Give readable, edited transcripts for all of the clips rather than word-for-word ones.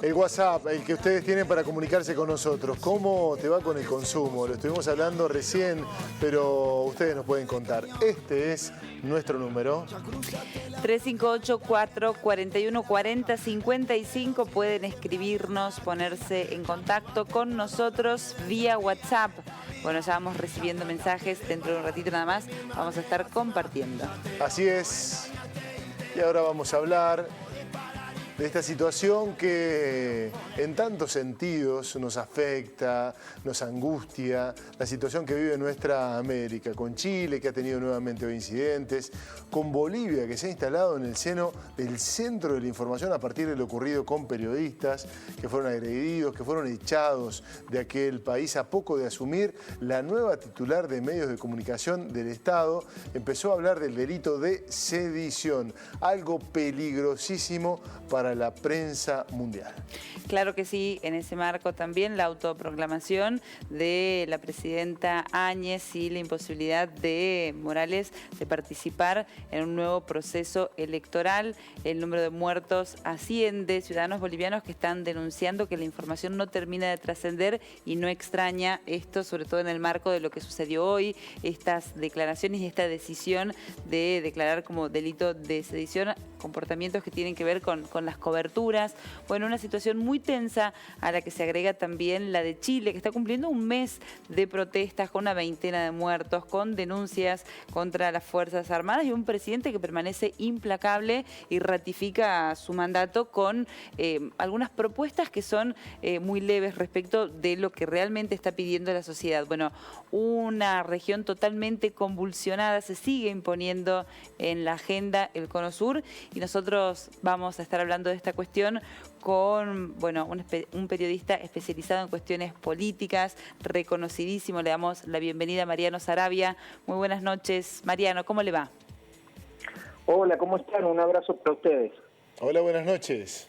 El WhatsApp, el que ustedes tienen para comunicarse con nosotros. ¿Cómo te va con el consumo? Lo estuvimos hablando recién, pero ustedes nos pueden contar. Este es nuestro número. 358-441-4055. Pueden escribirnos, ponerse en contacto con nosotros vía WhatsApp. Bueno, ya vamos recibiendo mensajes. Dentro de un ratito nada más vamos a estar compartiendo. Así es. Y ahora vamos a hablar de esta situación que en tantos sentidos nos afecta, nos angustia, la situación que vive nuestra América, con Chile, que ha tenido nuevamente incidentes, con Bolivia, que se ha instalado en el seno del centro de la información a partir de lo ocurrido con periodistas que fueron agredidos, que fueron echados de aquel país a poco de asumir. La nueva titular de medios de comunicación del Estado empezó a hablar del delito de sedición, algo peligrosísimo para la prensa mundial. Claro que sí, en ese marco también la autoproclamación de la presidenta Áñez y la imposibilidad de Morales de participar en un nuevo proceso electoral. El número de muertos asciende, ciudadanos bolivianos que están denunciando que la información no termina de trascender y no extraña esto, sobre todo en el marco de lo que sucedió hoy, estas declaraciones y esta decisión de declarar como delito de sedición comportamientos que tienen que ver con las coberturas. Bueno, una situación muy tensa a la que se agrega también la de Chile, que está cumpliendo un mes de protestas con una veintena de muertos, con denuncias contra las Fuerzas Armadas y un presidente que permanece implacable y ratifica su mandato con algunas propuestas que son muy leves respecto de lo que realmente está pidiendo la sociedad. Bueno, una región totalmente convulsionada se sigue imponiendo en la agenda el Cono Sur y nosotros vamos a estar hablando de esta cuestión con un periodista especializado en cuestiones políticas, reconocidísimo. Le damos la bienvenida a Mariano Saravia. Muy buenas noches. Mariano, ¿cómo le va? Hola, ¿cómo están? Un abrazo para ustedes. Hola, buenas noches.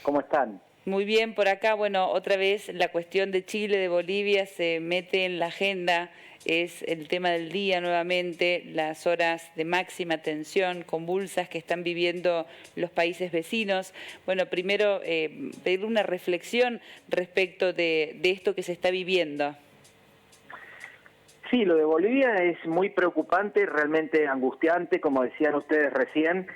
¿Cómo están? Muy bien, por acá, bueno, otra vez la cuestión de Chile, de Bolivia se mete en la agenda, es el tema del día nuevamente, las horas de máxima tensión, convulsas que están viviendo los países vecinos. Bueno, primero pedir una reflexión respecto de esto que se está viviendo. Sí, lo de Bolivia es muy preocupante, realmente angustiante, como decían ustedes recién,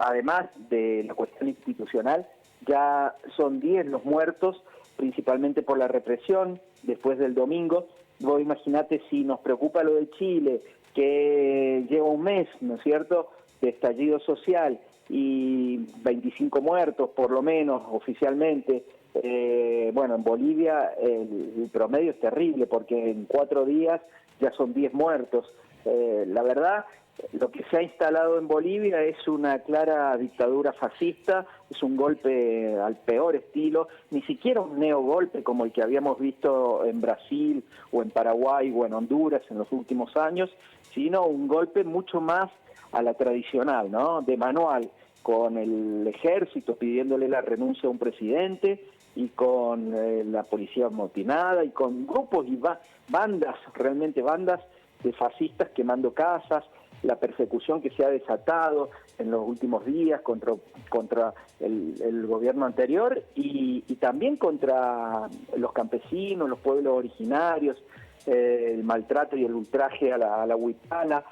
además de la cuestión institucional, ya son 10 los muertos, principalmente por la represión después del domingo. Vos imaginate si nos preocupa lo de Chile, que lleva un mes, ¿no es cierto?, de estallido social y 25 muertos por lo menos oficialmente. Bueno, en Bolivia el promedio es terrible porque en 4 días ya son 10 muertos. La verdad, lo que se ha instalado en Bolivia es una clara dictadura fascista, es un golpe al peor estilo, ni siquiera un neogolpe como el que habíamos visto en Brasil o en Paraguay o en Honduras en los últimos años, sino un golpe mucho más a la tradicional, ¿no?, de manual, con el ejército pidiéndole la renuncia a un presidente y con la policía amotinada y con grupos y bandas, realmente bandas de fascistas quemando casas, la persecución que se ha desatado en los últimos días contra el gobierno anterior y también contra los campesinos, los pueblos originarios, el maltrato y el ultraje a la huipala.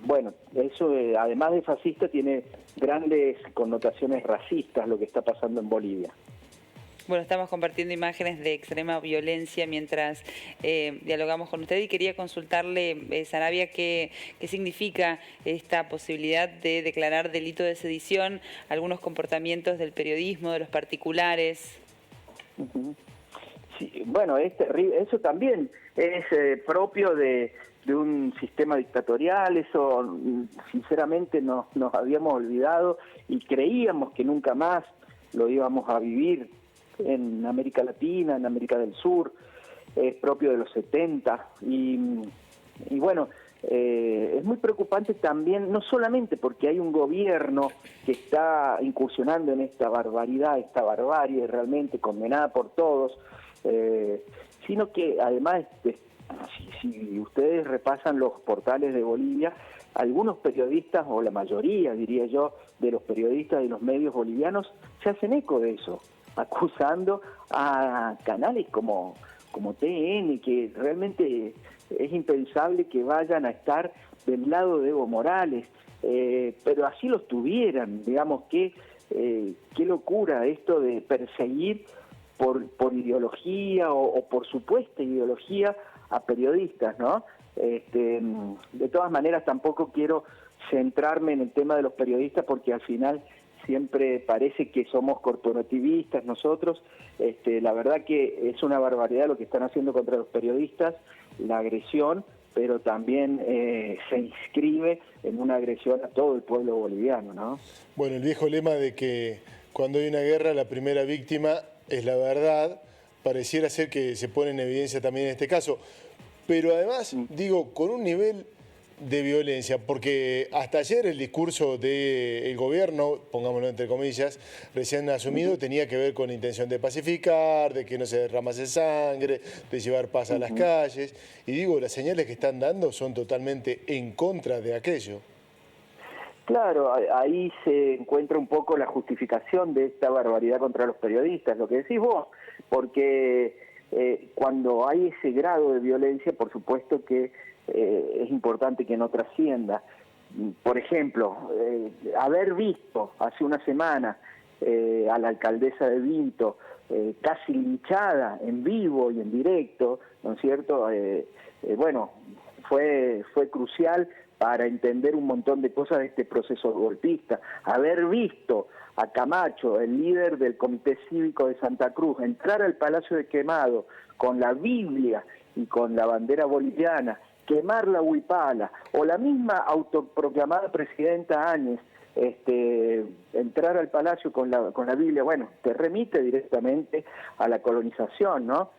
Bueno, eso además de fascista tiene grandes connotaciones racistas lo que está pasando en Bolivia. Bueno, estamos compartiendo imágenes de extrema violencia mientras dialogamos con usted y quería consultarle, Saravia, qué significa esta posibilidad de declarar delito de sedición, algunos comportamientos del periodismo, de los particulares. Sí, bueno, es terrible. Eso también es propio de un sistema dictatorial. Eso sinceramente nos habíamos olvidado y creíamos que nunca más lo íbamos a vivir en América Latina, en América del Sur. Es propio de los 70 y bueno, es muy preocupante también, no solamente porque hay un gobierno que está incursionando en esta barbaridad, esta barbarie realmente condenada por todos, sino que además, si ustedes repasan los portales de Bolivia, algunos periodistas, o la mayoría, diría yo, de los periodistas y los medios bolivianos se hacen eco de eso, acusando a canales como TN, que realmente es impensable que vayan a estar del lado de Evo Morales, pero así los tuvieran, digamos, qué locura esto de perseguir por ideología o por supuesta ideología a periodistas, ¿no? De todas maneras, tampoco quiero centrarme en el tema de los periodistas porque al final siempre parece que somos corporativistas nosotros. La verdad que es una barbaridad lo que están haciendo contra los periodistas, la agresión, pero también se inscribe en una agresión a todo el pueblo boliviano, ¿no? Bueno, el viejo lema de que cuando hay una guerra la primera víctima es la verdad, pareciera ser que se pone en evidencia también en este caso. Pero además, digo, con un nivel de violencia, porque hasta ayer el discurso del gobierno, pongámoslo entre comillas, recién asumido, tenía que ver con la intención de pacificar, de que no se derramase sangre, de llevar paz a las calles. Y digo, las señales que están dando son totalmente en contra de aquello. Claro, ahí se encuentra un poco la justificación de esta barbaridad contra los periodistas, lo que decís vos, porque cuando hay ese grado de violencia, por supuesto que es importante que no trascienda. Por ejemplo, haber visto hace una semana a la alcaldesa de Vinto casi linchada en vivo y en directo, ¿no es cierto? Bueno, fue crucial para entender un montón de cosas de este proceso golpista. Haber visto a Camacho, el líder del Comité Cívico de Santa Cruz, entrar al Palacio de Quemado con la Biblia y con la bandera boliviana, quemar la huipala, o la misma autoproclamada presidenta Áñez, entrar al Palacio con la Biblia, bueno, te remite directamente a la colonización, ¿no?,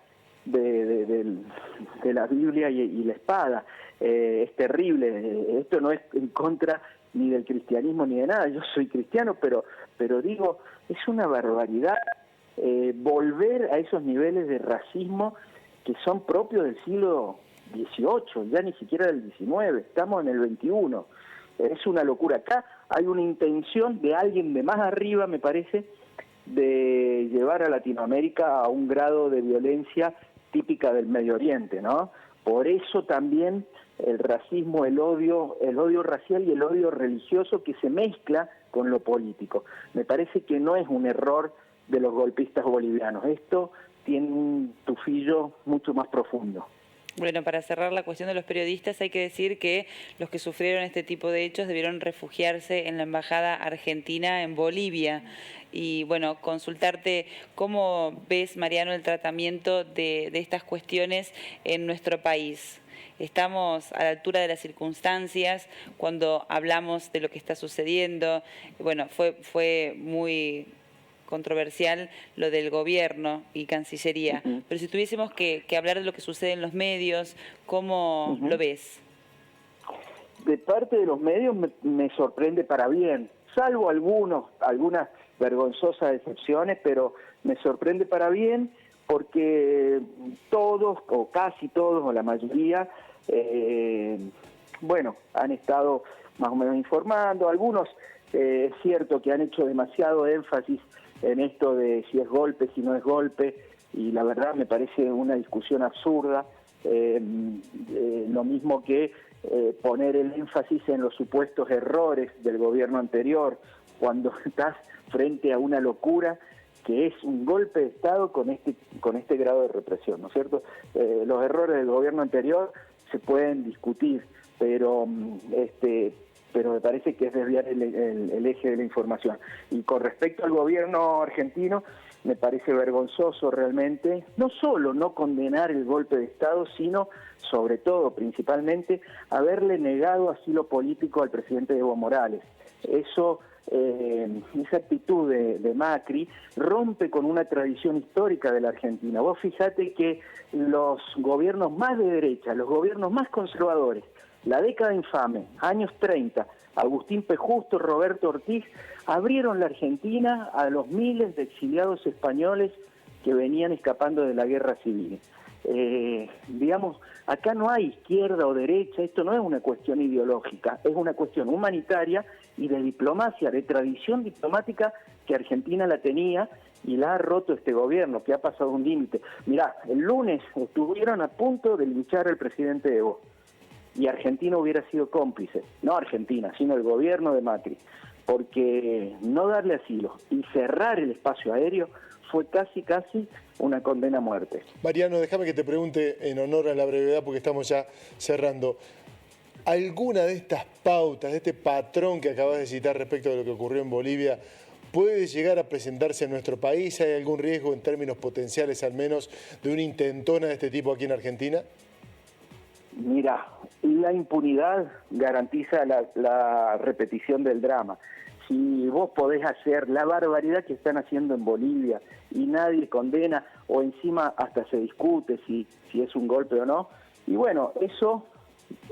de la Biblia y la espada. Es terrible, esto no es en contra ni del cristianismo ni de nada, yo soy cristiano, pero digo, es una barbaridad volver a esos niveles de racismo que son propios del siglo XVIII, ya ni siquiera del XIX, estamos en el XXI. Es una locura. Acá hay una intención de alguien de más arriba, me parece, de llevar a Latinoamérica a un grado de violencia típica del Medio Oriente, ¿no? Por eso también el racismo, el odio racial y el odio religioso que se mezcla con lo político. Me parece que no es un error de los golpistas bolivianos. Esto tiene un tufillo mucho más profundo. Bueno, para cerrar la cuestión de los periodistas, hay que decir que los que sufrieron este tipo de hechos debieron refugiarse en la Embajada Argentina en Bolivia. Y bueno, consultarte cómo ves, Mariano, el tratamiento de estas cuestiones en nuestro país. Estamos a la altura de las circunstancias cuando hablamos de lo que está sucediendo. Bueno, fue muy controversial lo del gobierno y Cancillería, pero si tuviésemos que hablar de lo que sucede en los medios, ¿cómo lo ves? De parte de los medios me sorprende para bien, salvo algunas vergonzosas excepciones, pero me sorprende para bien porque todos, o casi todos, o la mayoría, bueno, han estado más o menos informando. Algunos, es cierto que han hecho demasiado énfasis en esto de si es golpe, si no es golpe, y la verdad me parece una discusión absurda, lo mismo que poner el énfasis en los supuestos errores del gobierno anterior, cuando estás frente a una locura que es un golpe de Estado con este grado de represión, ¿no es cierto? Los errores del gobierno anterior se pueden discutir, pero me parece que es desviar el eje de la información. Y con respecto al gobierno argentino, me parece vergonzoso realmente, no solo no condenar el golpe de Estado, sino, sobre todo, principalmente, haberle negado asilo político al presidente Evo Morales. Esa actitud de Macri rompe con una tradición histórica de la Argentina. Vos fijate que los gobiernos más de derecha, los gobiernos más conservadores, la década infame, años 30, Agustín P. Justo, Roberto Ortiz, abrieron la Argentina a los miles de exiliados españoles que venían escapando de la guerra civil. digamos, acá no hay izquierda o derecha, esto no es una cuestión ideológica, es una cuestión humanitaria y de diplomacia, de tradición diplomática que Argentina la tenía y la ha roto este gobierno, que ha pasado un límite. Mirá, el lunes estuvieron a punto de linchar al presidente Evo y Argentina hubiera sido cómplice, no Argentina, sino el gobierno de Macri, porque no darle asilo y cerrar el espacio aéreo fue casi una condena a muerte. Mariano, déjame que te pregunte en honor a la brevedad, porque estamos ya cerrando. ¿Alguna de estas pautas, de este patrón que acabas de citar respecto de lo que ocurrió en Bolivia, puede llegar a presentarse en nuestro país? ¿Hay algún riesgo en términos potenciales, al menos, de una intentona de este tipo aquí en Argentina? Mira, la impunidad garantiza la repetición del drama. Si vos podés hacer la barbaridad que están haciendo en Bolivia y nadie condena, o encima hasta se discute si es un golpe o no, y bueno, eso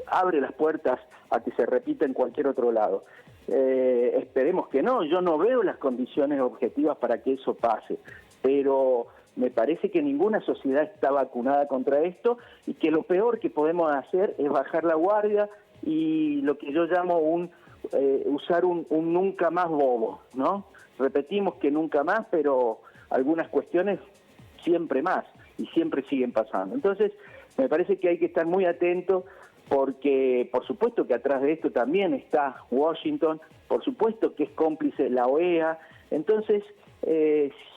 abre las puertas a que se repita en cualquier otro lado. Esperemos que no, yo no veo las condiciones objetivas para que eso pase, pero me parece que ninguna sociedad está vacunada contra esto y que lo peor que podemos hacer es bajar la guardia y lo que yo llamo usar un nunca más bobo, ¿no? Repetimos que nunca más, pero algunas cuestiones siempre más y siempre siguen pasando. Entonces, me parece que hay que estar muy atentos porque, por supuesto que atrás de esto también está Washington, por supuesto que es cómplice la OEA. Entonces,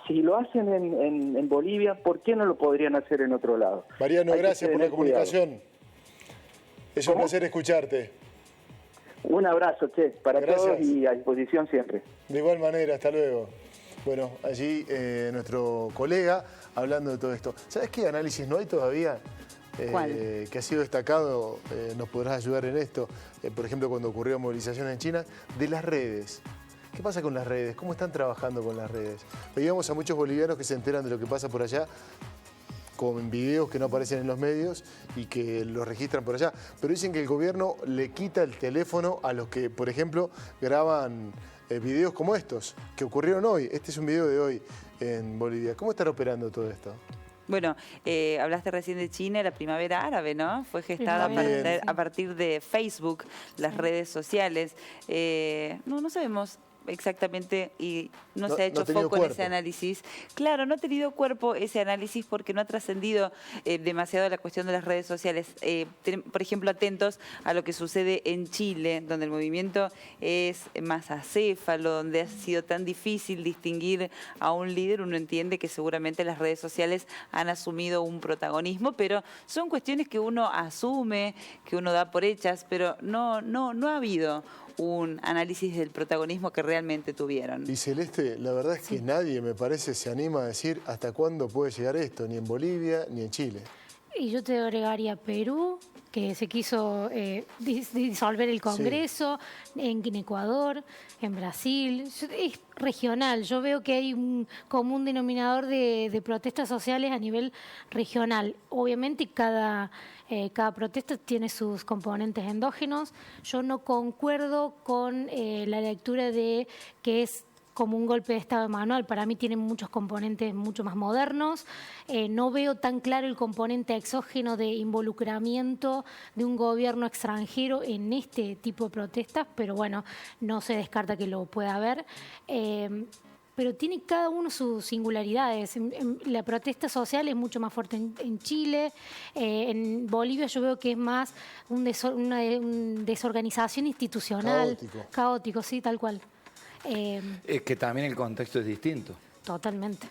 si lo hacen en Bolivia, ¿por qué no lo podrían hacer en otro lado? Mariano, gracias por la comunicación. Es un placer escucharte. Un abrazo, Che, para todos y a disposición siempre. De igual manera, hasta luego. Bueno, allí nuestro colega hablando de todo esto. ¿Sabes qué análisis no hay todavía? Que ha sido destacado, nos podrás ayudar en esto, por ejemplo, cuando ocurrió movilización en China, de las redes. ¿Qué pasa con las redes? ¿Cómo están trabajando con las redes? Veíamos a muchos bolivianos que se enteran de lo que pasa por allá, con videos que no aparecen en los medios y que los registran por allá. Pero dicen que el gobierno le quita el teléfono a los que, por ejemplo, graban videos como estos, que ocurrieron hoy. Este es un video de hoy en Bolivia. ¿Cómo están operando todo esto? Bueno, hablaste recién de China, la primavera árabe, ¿no? Fue gestada a partir de Facebook, las redes sociales. No sabemos exactamente y no se ha hecho foco en ese análisis. Claro, no ha tenido cuerpo ese análisis porque no ha trascendido demasiado la cuestión de las redes sociales. Por ejemplo, atentos a lo que sucede en Chile, donde el movimiento es más acéfalo, donde ha sido tan difícil distinguir a un líder. Uno entiende que seguramente las redes sociales han asumido un protagonismo, pero son cuestiones que uno asume, que uno da por hechas, pero no ha habido un análisis del protagonismo que realmente tuvieron. Y Celeste, la verdad es que nadie, me parece, se anima a decir hasta cuándo puede llegar esto, ni en Bolivia ni en Chile. Y yo te agregaría Perú, que se quiso disolver el Congreso, en Ecuador, en Brasil. Es regional. Yo veo que hay un común denominador de protestas sociales a nivel regional. Obviamente cada protesta tiene sus componentes endógenos. Yo no concuerdo con la lectura de que es como un golpe de Estado manual. Para mí tiene muchos componentes mucho más modernos. No veo tan claro el componente exógeno de involucramiento de un gobierno extranjero en este tipo de protestas, pero bueno, no se descarta que lo pueda haber. Pero tiene cada uno sus singularidades. La protesta social es mucho más fuerte en Chile. En Bolivia yo veo que es más una desorganización institucional. Caótico, sí, tal cual. Es que también el contexto es distinto. Totalmente.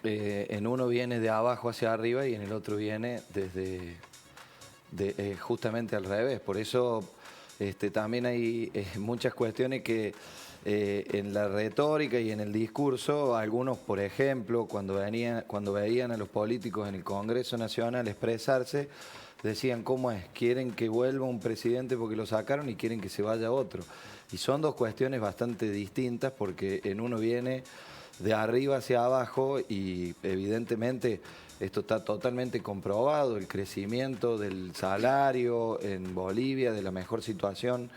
En uno viene de abajo hacia arriba y en el otro viene justamente al revés. Por eso también hay muchas cuestiones que en la retórica y en el discurso, algunos, por ejemplo, cuando veían a los políticos en el Congreso Nacional expresarse, decían, ¿cómo es? Quieren que vuelva un presidente porque lo sacaron y quieren que se vaya otro. Y son dos cuestiones bastante distintas porque en uno viene de arriba hacia abajo y evidentemente esto está totalmente comprobado, el crecimiento del salario en Bolivia, de la mejor situación,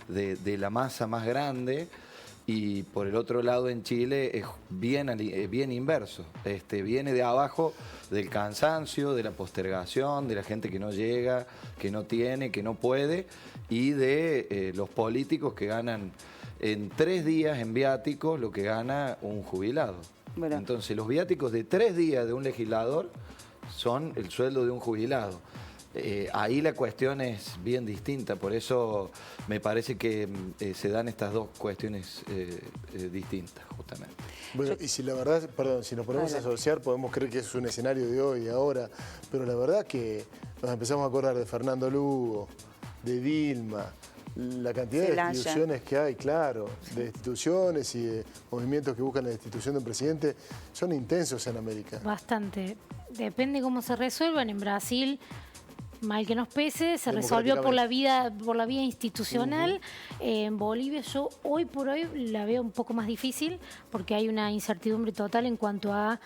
de la masa más grande. Y por el otro lado en Chile es bien inverso, viene de abajo del cansancio, de la postergación, de la gente que no llega, que no tiene, que no puede, y de los políticos que ganan en 3 días en viáticos lo que gana un jubilado. Bueno. Entonces los viáticos de 3 días de un legislador son el sueldo de un jubilado. Ahí la cuestión es bien distinta, por eso me parece que se dan estas dos cuestiones distintas, justamente. Bueno, y si la verdad, perdón, si nos ponemos a asociar, podemos creer que es un escenario de hoy y ahora, pero la verdad que nos empezamos a acordar de Fernando Lugo, de Dilma, la cantidad de instituciones que hay, claro, de instituciones y de movimientos que buscan la destitución de un presidente, son intensos en América. Bastante. Depende cómo se resuelvan. En Brasil, mal que nos pese, se resolvió por la vía institucional. En Bolivia yo hoy por hoy la veo un poco más difícil porque hay una incertidumbre total en cuanto a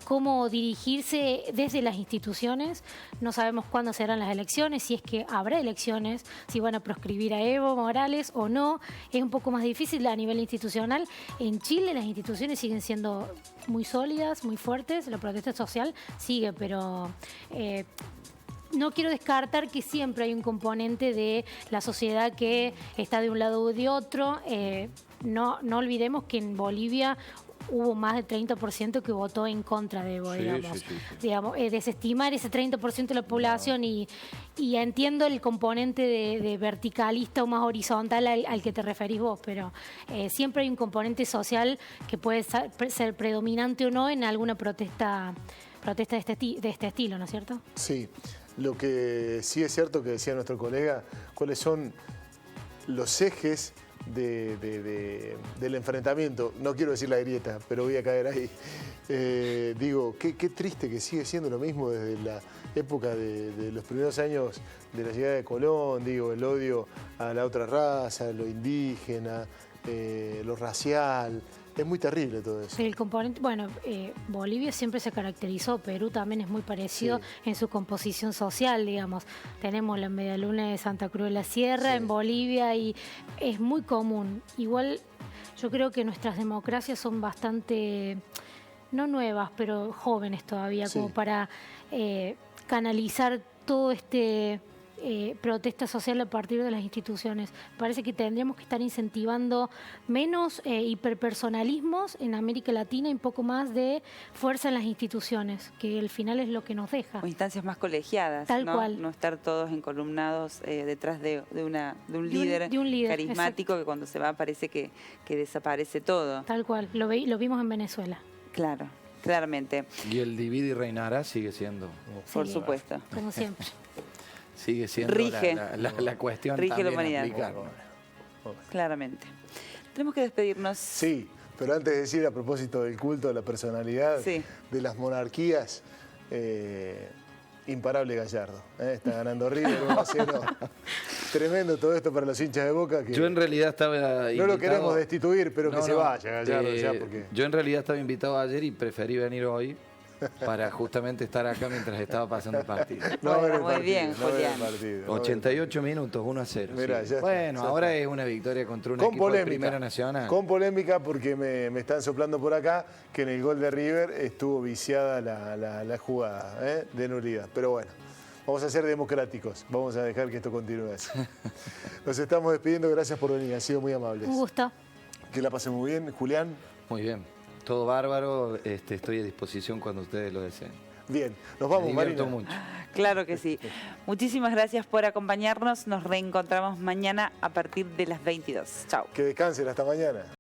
cómo dirigirse desde las instituciones. No sabemos cuándo serán las elecciones, si es que habrá elecciones, si van a proscribir a Evo Morales o no. Es un poco más difícil a nivel institucional. En Chile las instituciones siguen siendo muy sólidas, muy fuertes. La protesta social sigue, pero no quiero descartar que siempre hay un componente de la sociedad que está de un lado o de otro. No olvidemos que en Bolivia hubo más del 30% que votó en contra de Evo, digamos. Desestimar ese 30% de la población y entiendo el componente de verticalista o más horizontal al que te referís vos, pero siempre hay un componente social que puede ser predominante o no en alguna protesta de este estilo, ¿no es cierto? Sí, lo que sí es cierto que decía nuestro colega, cuáles son los ejes del enfrentamiento. No quiero decir la grieta, pero voy a caer ahí. Digo, qué triste que sigue siendo lo mismo desde la época de los primeros años de la llegada de Colón, digo, el odio a la otra raza, lo indígena, lo racial. Es muy terrible todo eso. El componente, bueno, Bolivia siempre se caracterizó, Perú también es muy parecido en su composición social, digamos. Tenemos la medialuna de Santa Cruz de la Sierra en Bolivia y es muy común. Igual yo creo que nuestras democracias son bastante, no nuevas, pero jóvenes todavía, como para canalizar todo protesta social a partir de las instituciones. Parece que tendríamos que estar incentivando menos hiperpersonalismos en América Latina y un poco más de fuerza en las instituciones, que al final es lo que nos deja. O instancias más colegiadas, Tal cual. No estar todos encolumnados detrás de un líder carismático, exacto, que cuando se va parece que desaparece todo. Tal cual, lo vimos en Venezuela. Claro, claramente. Y el divide y reinará sigue siendo. Por supuesto. Como siempre. Sigue siendo la cuestión. Rige la humanidad. Claramente. Tenemos que despedirnos. Sí, pero antes de decir a propósito del culto de la personalidad, de las monarquías, imparable Gallardo. Está ganando River 1-0. Tremendo todo esto para los hinchas de Boca. Que yo en realidad estaba invitado, no lo queremos destituir, pero que se vaya Gallardo ya. Yo en realidad estaba invitado ayer y preferí venir hoy para justamente estar acá mientras estaba pasando el partido. Muy bien, Julián. 88 minutos, 1-0. Mirá, sí. Bueno, ahora es una victoria contra un equipo de Primera Nacional. Con polémica porque me están soplando por acá que en el gol de River estuvo viciada la jugada de nulidad. Pero bueno, vamos a ser democráticos. Vamos a dejar que esto continúe así. Nos estamos despidiendo. Gracias por venir. Han sido muy amables. Un gusto. Que la pasen muy bien. Julián. Muy bien. Todo bárbaro, estoy a disposición cuando ustedes lo deseen. Bien, nos vamos, Marina. Mucho. Claro que sí. Muchísimas gracias por acompañarnos. Nos reencontramos mañana a partir de las 22. Chao. Que descansen, hasta mañana.